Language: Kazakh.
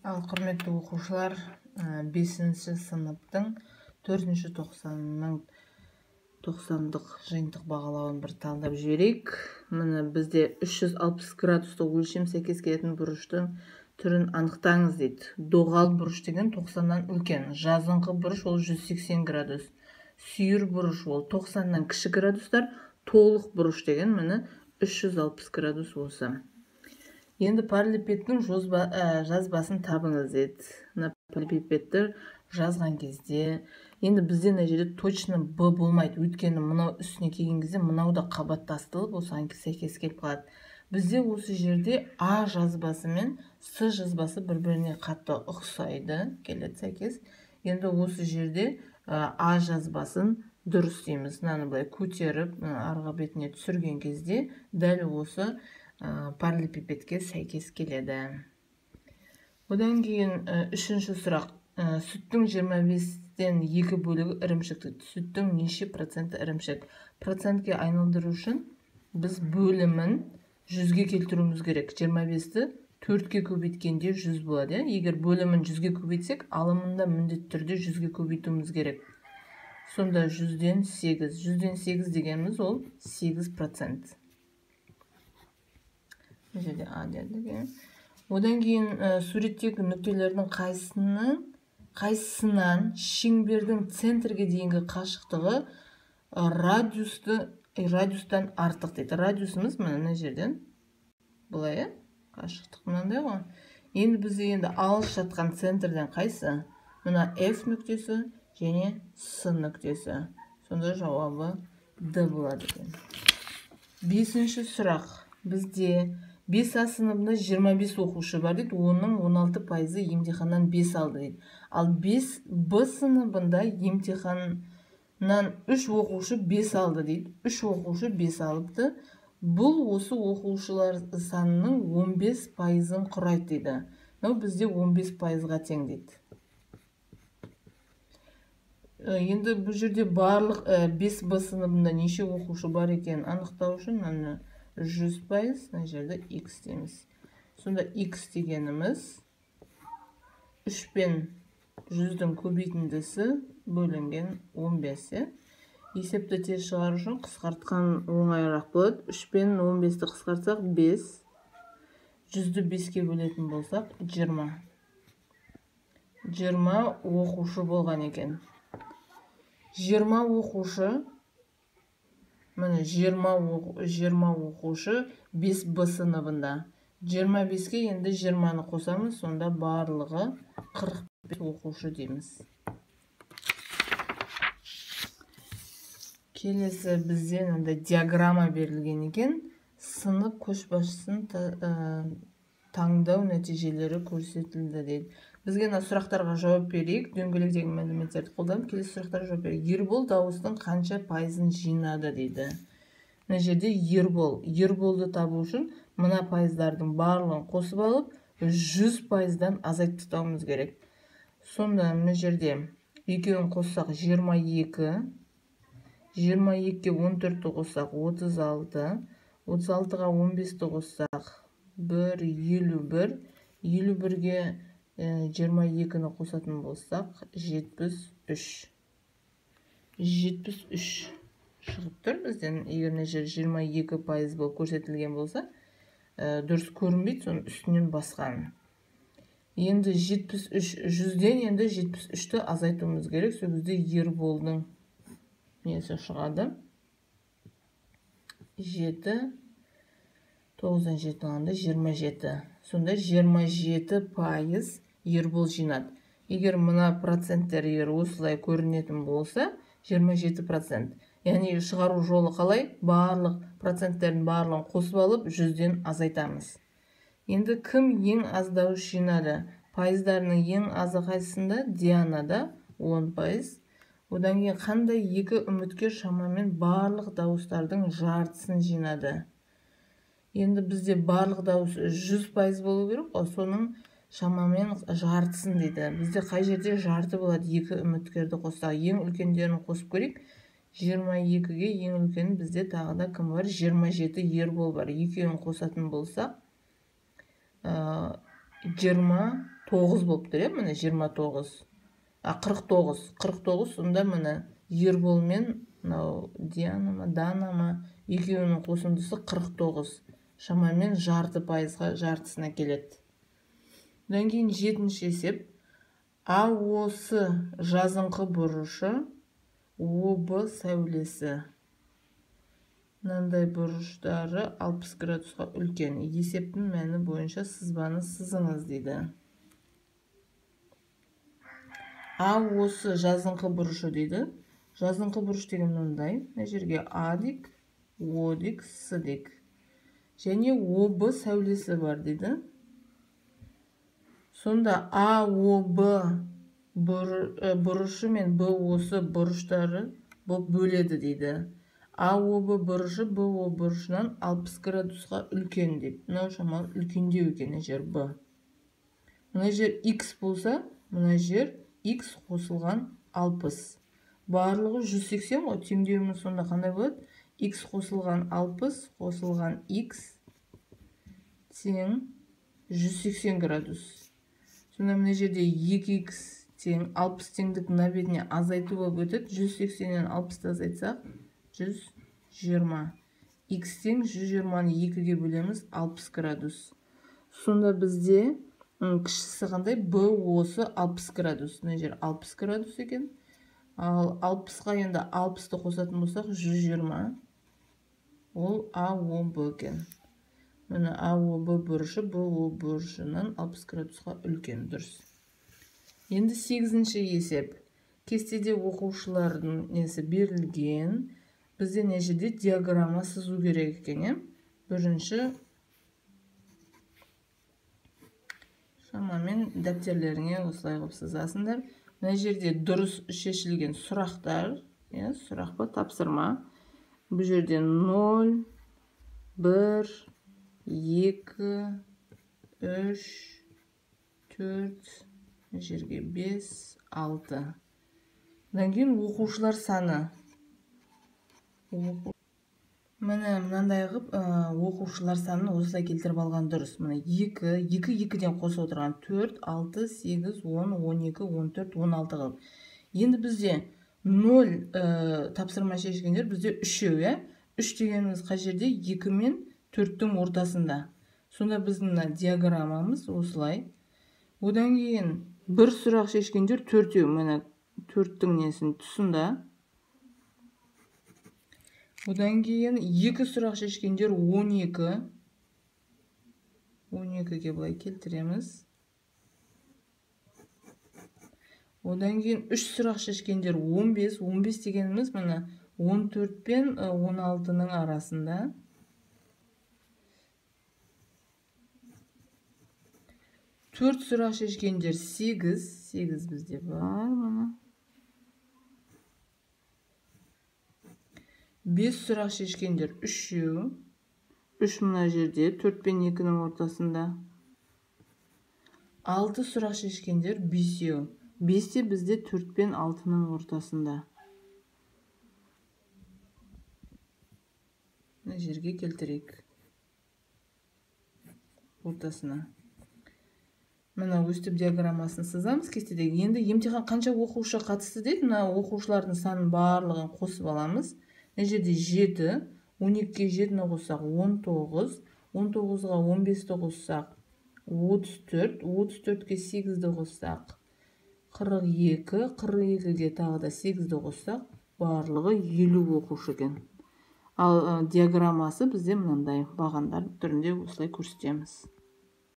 Ал құрметті оқушылар, 5-ші сыныптың 4-ші тоқсандық жиынтық бағалауын бір талдап жіберейік. Міне бізде 360 градустық өлшем сәйкес келетін бұрыштың түрін анықтаңыз дейді. Доғал бұрыш деген 90-нан үлкен, жазыңқы бұрыш ол 180 градус, сүйір бұрыш ол 90-нан кіші градустар, толық бұрыш деген міне 360 градус осы. Енді параллелепипедтің жазбасын табыңыз дейді. Параллелепипедті жазған кезде, енді бізде мына жерде точно Б болмайды, өйткені мынау үстіне келген кезде мынау да қабаттастылып осыған сәйкес келіп қалады. Бізде осы жерде А жазбасы мен С жазбасы бір-біріне қатты ұқсайды, келеді сәйкес. Енді осы жерде А жазбасын дұрыс дейміз. Мынаны былай көтеріп, арғы бетіне түсірген кезде дәл осы параллелепипедке сәйкес келеді. Одан кейін 3-ші сұрақ. Сүттің 25-тен 2 бөлігі ірімшік. Сүттің неше проценті ірімшік? Процентке айналдыру үшін біз бөлімін 100-ге келтіруіміз керек. 25-ті 4-ке көбейткенде 100 болады. Егер бөлімін 100-ге көбейтсек, алымында міндетті түрде 100-ге көбейтуіміз керек. Сонда 100-ден 8. 100-ден 8 дегеніміз ол 8%. Одан кейін суреттегі нүктелердің қайсысынан шеңбердің центрге дейінгі қашықтығы радиустан артық дейді. Радиусымыз мына жерден былай, қашықтық мынандай ғой. Енді бізде алыс жатқан центрден қайсы? Мына F нүктесі және С нүктесі. Сонда жауабы Д болады екен. 5-ші сұрақ. Бізде 5А сыныбында 25 оқушы бар дейді, оның 16% емтиханнан 5 алды дейді. Ал 5Б сыныбында емтиханнан 3 оқушы 5 алды дейді. 3 оқушы 5 алыпты. Бұл осы оқушылар санының 15%-ын құрайды дейді. Бізде 15%-ға тең дейді. Енді бұл жерде барлық 5Б сыныбында неше оқушы бар екен анықтау үшін 100%, мына жерде X дейміз. Сонда X дегеніміз 3 пен 100-дің көбейтіндісі бөлінген 15. Есепті тез шығару үшін қысқартқан оңайырақ болады. 3 пен 15-ті қысқартсақ 5, 100-ді 5-ке бөлетін болсақ 20. 20 оқушы болған екен. 20 оқушы, міне 20 оқушы 5Б сыныбында. 25-ке енді 20-ны қосамыз, сонда барлығы 45 оқушы дейміз. Келесі бізде диаграмма берілген екен. Сынып көшбасшысын таңдау нәтижелері көрсетілді дейді. Бізге сұрақтарға жауап берейік. Дөңгелектегі мәліметтерді қолданып, келесі сұрақтарға жауап берейік. Ербол дауыстың қанша пайызын жинады дейді. Мына жерде Ерболды табу үшін мына пайыздардың барлығын қосып алып, 100%-дан азайтып тастауымыз керек. Сонда мына жерде екеуін қоссақ 22, 22-ке 14-ті қоссақ 36, 36-ға 15-ті қоссақ 1, 51, 51-ге 22-ні қосатын болсақ 73. 73 шығып тұр бізден. Егер мына жер 22% болып көрсетілген болса, дұрыс көрінбейді, соның үстінен басқан. Енді 100-ден енді 73-ті азайтуымыз керек. Сол кезде Ерболдың несі шығады? 7, 9-дан 7 алғанда 27. Сонда 27% Ербол жинады. Егер мына проценттер осылай көрінетін болса, 27%. Яғни шығару жолы қалай? Барлық проценттердің барлығын қосып алып, 100-ден азайтамыз. Енді кім ең аз дауыс жинады? Пайыздарының ең азы қайсысында? Дианада 10%. Одан кейін қандай екі үміткер шамамен барлық дауыстардың жартысын жинады? Енді бізде барлық дауыс 100% болу керек, соның шамамен жартысын дейді. Бізде қай жерде жарты болады? Екі үміткерді қоссақ, ең үлкендерін қосып көрейік. 22-ге ең үлкені бізде тағы да кім бар? 27 Ербол бар. Екеуін қосатын болсақ 29 9 болып тұр, міне 29. 49. Сонда міне Ербол мен Диана ма, Дана ма, екеуінің қосындысы 49. Шамамен жарты пайызға жартысына келеді. Одан кейін 7-ші есеп. АОС жазыңқы бұрышы, ОБ сәулесі. Мынандай бұрыштары 60 градусқа үлкен. Есептің мәні бойынша сызбаны сызыңыз дейді. АОС жазыңқы бұрышы дейді. Жазыңқы бұрыш деген мынандай. Мына жерге А дик, О дик, С дик. Және ОБ сәулесі бар дейді. Сонда АОБ бұрышы мен БОС бұрыштары бөледі дейді. АОБ бұрышы БО бұрышынан 60 градусқа үлкен деп. Мынау шамалы үлкендеу екен жер Б. Мына жер X болса, мына жер X қосылған 60. Барлығы 180 ғой. Теңдеуіміз сонда қандай болады? X қосылған 60 қосылған X тең 180 градус. Сонда мына жерде 2x тең 60 теңдік мына бетіне азайту болып өтеді. 180-нен 60-ты азайтсақ 120. X тең 120-ны 2-ге бөлеміз 60 градус. Сонда бізде кішісі қандай? БОС 60 градус. Мына жер 60 градус екен. Ал 60-ға енді 60-ты қосатын болсақ 120. Ол АОБ екен. Мына АОБ бұрышы БО бұрышынан 60 градусқа үлкен, дұрыс. Енді 8-ші есеп. Кестеде оқушылардың несі берілген. Бізде не жерде диаграмма сызу керек екен. Бірінші шамамен дәптерлеріңе осылай қылып сызасыңдар. Мына жерде дұрыс шешілген сұрақтар, сұрақ па, тапсырма. Бұл жерде 0, 1, 2, 3, 4, жерге 5, 6. Одан кейін оқушылар саны. Міне мынандай қылып оқушылар санын осылай келтіріп алған дұрыс. Міне 2-2-ден қосып отырған 4, 6, 8, 10, 12, 14, 16 қылып. Енді бізде 0 тапсырма шешкендер бізде 3-еу, 3 дегеніміз қай жерде 2 мен 4-тің ортасында. Сонда біздің диаграммамыз осылай. Одан кейін бір сұрақ шешкендер 4-еу, міне 4-тің несін тұсында. Одан кейін 2 сұрақ шешкендер 12. 12-ге былай келтіреміз. Одан кейін 3 сұрақ шешкендер 15. 15 дегеніміз міне 14 пен 16-ның арасында. 4 сұрақ шешкендер 8. 8 бізде бар мына. 5 сұрақ шешкендер 3-еу. 3 мына жерде 4 пен 2-ның ортасында. 6 сұрақ шешкендер 5-еу. 5-те бізде 4 пен 6-ның ортасында. Мына жерге келтірейік. Ортасына. Мына өстіп диаграммасын сызамыз кестедегі. Енді емтихан қанша оқушы қатысты дейді. Мына оқушылардың санын барлығын қосып аламыз. Мына жерде 7, 12-ге 7-ні қоссақ 19, 19-ға 15-ті қоссақ 34, 34-ге 8-ді қоссақ 42, 42-ге тағы да 8-ді қоссақ барлығы 50 оқушы екен. Ал диаграммасы бізде мынандай бағандар түрінде осылай көрсетеміз.